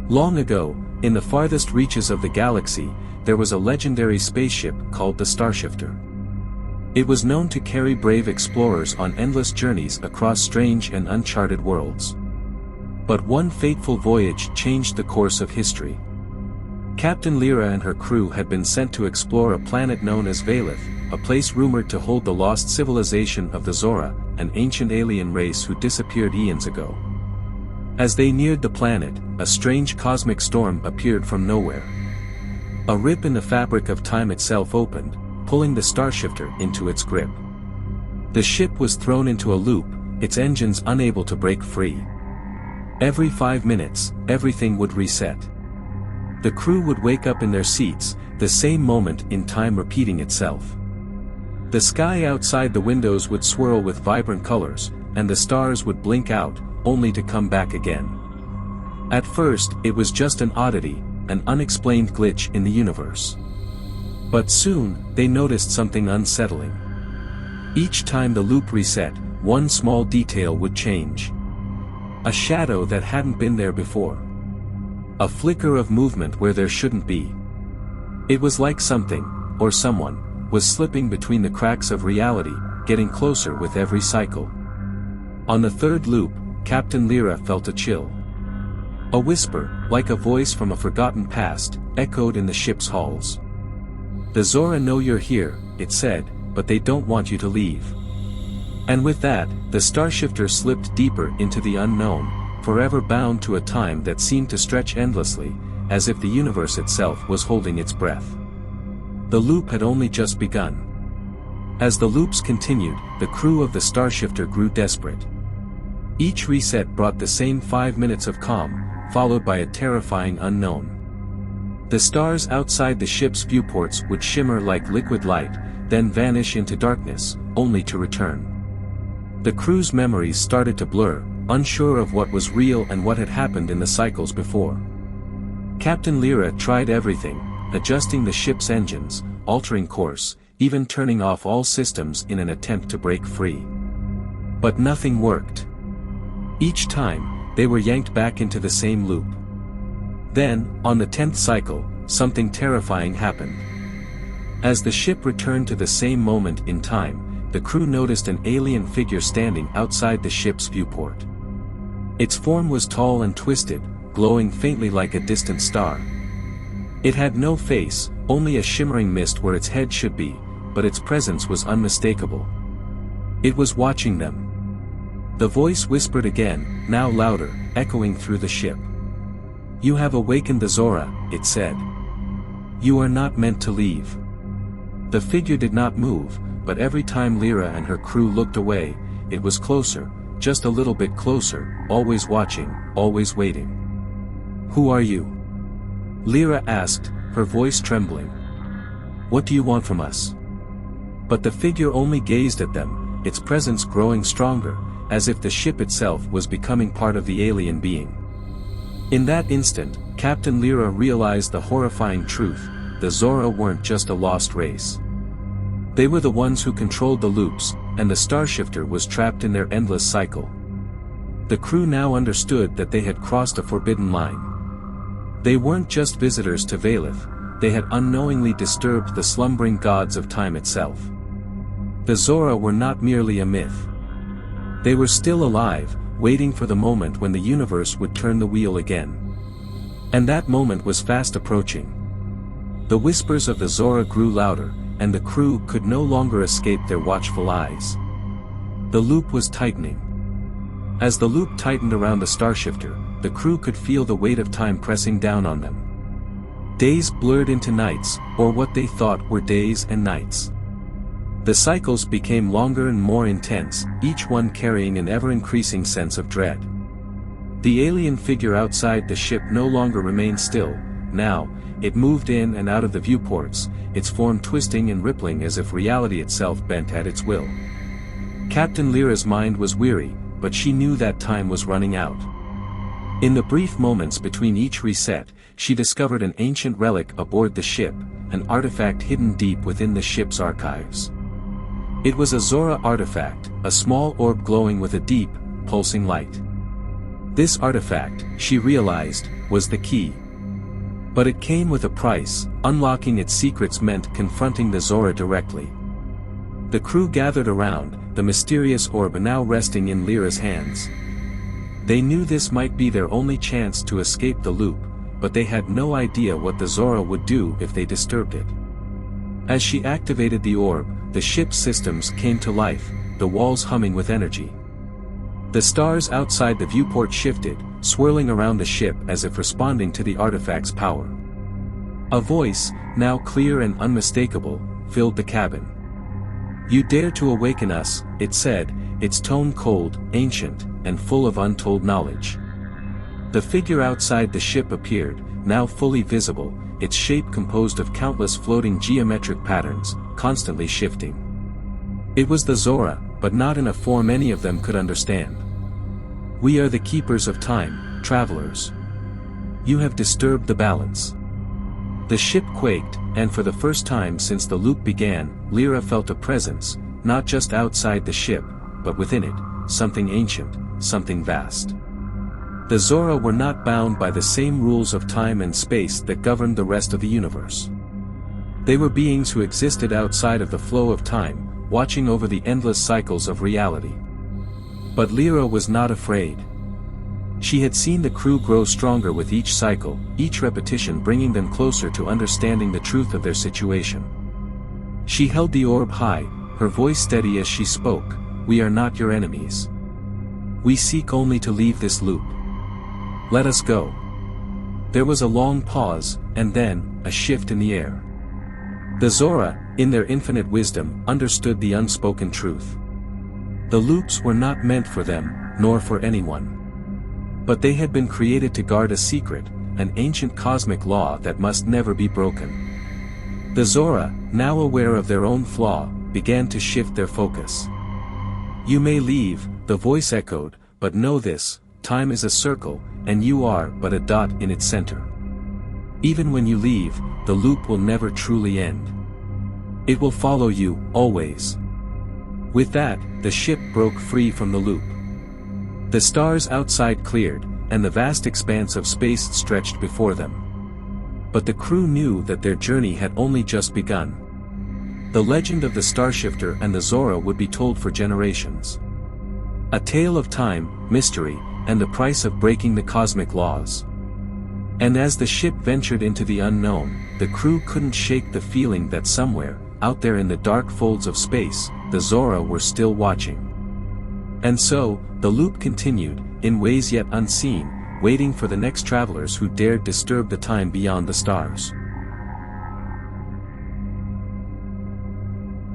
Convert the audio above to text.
Long ago, in the farthest reaches of the galaxy, there was a legendary spaceship called the Starshifter. It was known to carry brave explorers on endless journeys across strange and uncharted worlds. But one fateful voyage changed the course of history. Captain Lyra and her crew had been sent to explore a planet known as Valeth, a place rumored to hold the lost civilization of the Zora, an ancient alien race who disappeared eons ago. As they neared the planet, a strange cosmic storm appeared from nowhere. A rip in the fabric of time itself opened, pulling the Starshifter into its grip. The ship was thrown into a loop, its engines unable to break free. Every 5 minutes, everything would reset. The crew would wake up in their seats, the same moment in time repeating itself. The sky outside the windows would swirl with vibrant colors, and the stars would blink out, only to come back again. At first, it was just an oddity, an unexplained glitch in the universe. But soon, they noticed something unsettling. Each time the loop reset, one small detail would change. A shadow that hadn't been there before. A flicker of movement where there shouldn't be. It was like something, or someone, was slipping between the cracks of reality, getting closer with every cycle. On the third loop, Captain Lyra felt a chill. A whisper, like a voice from a forgotten past, echoed in the ship's halls. "The Zora know you're here," it said, "but they don't want you to leave." And with that, the Starshifter slipped deeper into the unknown, forever bound to a time that seemed to stretch endlessly, as if the universe itself was holding its breath. The loop had only just begun. As the loops continued, the crew of the Starshifter grew desperate. Each reset brought the same 5 minutes of calm, followed by a terrifying unknown. The stars outside the ship's viewports would shimmer like liquid light, then vanish into darkness, only to return. The crew's memories started to blur, unsure of what was real and what had happened in the cycles before. Captain Lyra tried everything, adjusting the ship's engines, altering course, even turning off all systems in an attempt to break free. But nothing worked. Each time, they were yanked back into the same loop. Then, on the 10th cycle, something terrifying happened. As the ship returned to the same moment in time, the crew noticed an alien figure standing outside the ship's viewport. Its form was tall and twisted, glowing faintly like a distant star. It had no face, only a shimmering mist where its head should be, but its presence was unmistakable. It was watching them. The voice whispered again, now louder, echoing through the ship. "You have awakened the Zora," it said. "You are not meant to leave." The figure did not move, but every time Lyra and her crew looked away, it was closer, just a little bit closer, always watching, always waiting. "Who are you?" Lyra asked, her voice trembling. "What do you want from us?" But the figure only gazed at them, its presence growing stronger, as if the ship itself was becoming part of the alien being. In that instant, Captain Lyra realized the horrifying truth: the Zora weren't just a lost race. They were the ones who controlled the loops, and the Starshifter was trapped in their endless cycle. The crew now understood that they had crossed a forbidden line. They weren't just visitors to Valeth, they had unknowingly disturbed the slumbering gods of time itself. The Zora were not merely a myth. They were still alive, waiting for the moment when the universe would turn the wheel again. And that moment was fast approaching. The whispers of the Zora grew louder, and the crew could no longer escape their watchful eyes. The loop was tightening. As the loop tightened around the Starshifter, the crew could feel the weight of time pressing down on them. Days blurred into nights, or what they thought were days and nights. The cycles became longer and more intense, each one carrying an ever-increasing sense of dread. The alien figure outside the ship no longer remained still. Now, it moved in and out of the viewports, its form twisting and rippling as if reality itself bent at its will. Captain Lyra's mind was weary, but she knew that time was running out. In the brief moments between each reset, she discovered an ancient relic aboard the ship, an artifact hidden deep within the ship's archives. It was a Zora artifact, a small orb glowing with a deep, pulsing light. This artifact, she realized, was the key. But it came with a price. Unlocking its secrets meant confronting the Zora directly. The crew gathered around, the mysterious orb now resting in Lyra's hands. They knew this might be their only chance to escape the loop, but they had no idea what the Zora would do if they disturbed it. As she activated the orb, the ship's systems came to life, the walls humming with energy. The stars outside the viewport shifted, swirling around the ship as if responding to the artifact's power. A voice, now clear and unmistakable, filled the cabin. "You dare to awaken us," it said, its tone cold, ancient, and full of untold knowledge. The figure outside the ship appeared, now fully visible, its shape composed of countless floating geometric patterns, constantly shifting. It was the Zora, but not in a form any of them could understand. "We are the keepers of time, travelers. You have disturbed the balance." The ship quaked, and for the first time since the loop began, Lyra felt a presence, not just outside the ship, but within it, something ancient, something vast. The Zora were not bound by the same rules of time and space that governed the rest of the universe. They were beings who existed outside of the flow of time, watching over the endless cycles of reality. But Lyra was not afraid. She had seen the crew grow stronger with each cycle, each repetition bringing them closer to understanding the truth of their situation. She held the orb high, her voice steady as she spoke, "We are not your enemies. We seek only to leave this loop. Let us go." There was a long pause, and then, a shift in the air. The Zora, in their infinite wisdom, understood the unspoken truth. The loops were not meant for them, nor for anyone. But they had been created to guard a secret, an ancient cosmic law that must never be broken. The Zora, now aware of their own flaw, began to shift their focus. "You may leave," the voice echoed, "but know this, time is a circle, and you are but a dot in its center. Even when you leave, the loop will never truly end. It will follow you, always." With that, the ship broke free from the loop. The stars outside cleared, and the vast expanse of space stretched before them. But the crew knew that their journey had only just begun. The legend of the Starshifter and the Zora would be told for generations. A tale of time, mystery, and the price of breaking the cosmic laws. And as the ship ventured into the unknown, the crew couldn't shake the feeling that somewhere, out there in the dark folds of space, the Zora were still watching. And so, the loop continued, in ways yet unseen, waiting for the next travelers who dared disturb the time beyond the stars.